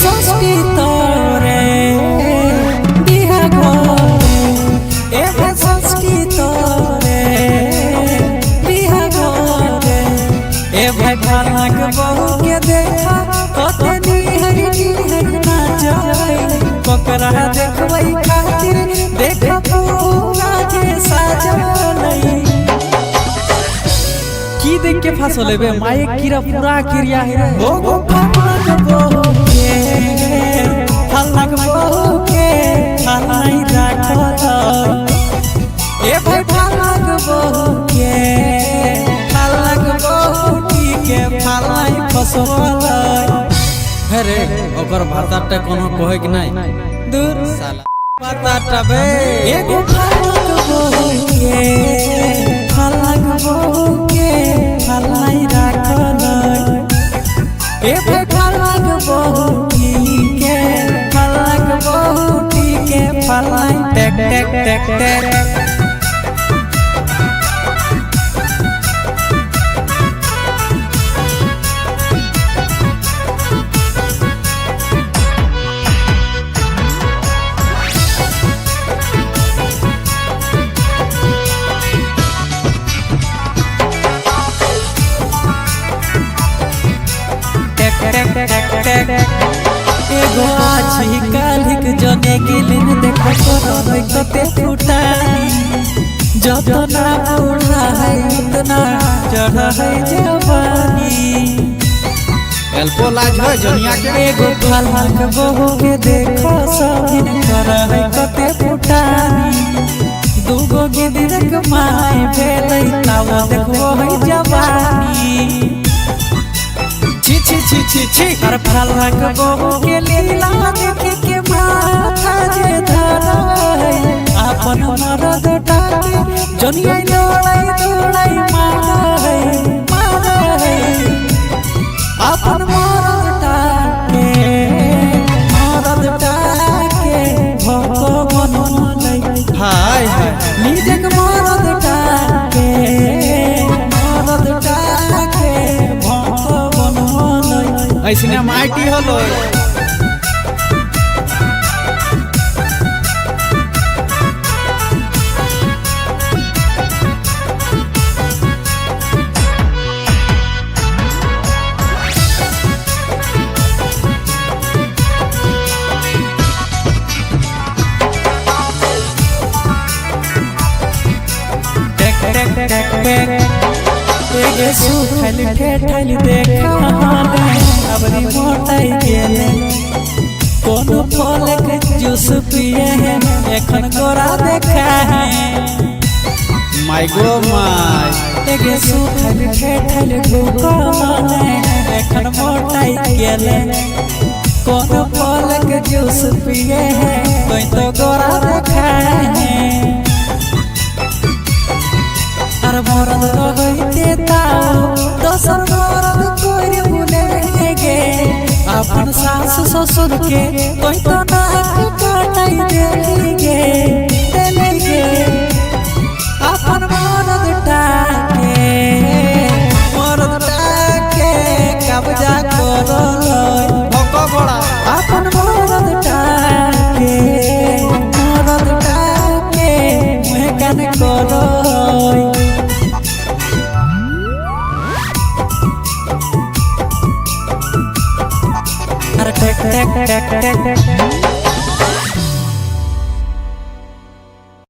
ষষ্ঠী তরে বিহা ঘরে এ ভাই ষষ্ঠী তরে বিহা ঘরে এ ভাই ভালাক বহুকে দেখা কত নিহরি নিহরি না যায় ককরা দেখबै খাतिर देख पूरा जे साजलई की देख के फांसो लेबे माये कीरा पूरा किरिया है ओ गो फलक बहुके फलाई राखल ए भाई फलक बहुके के फलाई फसवल अरे ओकर भाताटा कोनो कहे कि नहीं दूर साला भाताटा बे एगो फलक बहुके फलाई राखल ए भाई फलक बहुकी के फलाई टेक टेक टेक टेक एगो आछी कालिक जने गिलिन देखो करoi कते फुटानी जतना बूढ़ा है उतना चढ़ा है जवानी एल्पो लाज है जनिया के एगो फलक बहू के देखो सभिन करoi कते फुटानी दूगो गिदिरक माय भेलै ताव देखो है जवानी छी हर फलक बहू के लीला देख के माथा जे धरई अपन मरद डाके जनिया दौड़ाई मारई अपन मरद डाके भगवान मनई हाय हाय निजक मरद डाके ऐसने माटी हलो सुखल ठेठल देखा अबरी मोटाई गेले कोनो फल के जूस पिए है एखन गोरा देखा है माय गो माय एगे सुखल ठेठल गुकाने एखन मोटाई गेले कोनो फल के जूस पिए है कोई तो गोरा देखा है अर मरद रहते ताओ दोसर मरद कोई भूले गे अपन सास ससुर के कोई तो नाक काटाई देगे अपन मरद टाके कब्जा करल भको बड़ा अपन मरद टाके मुहे कान करल टेक टेक टेक टेक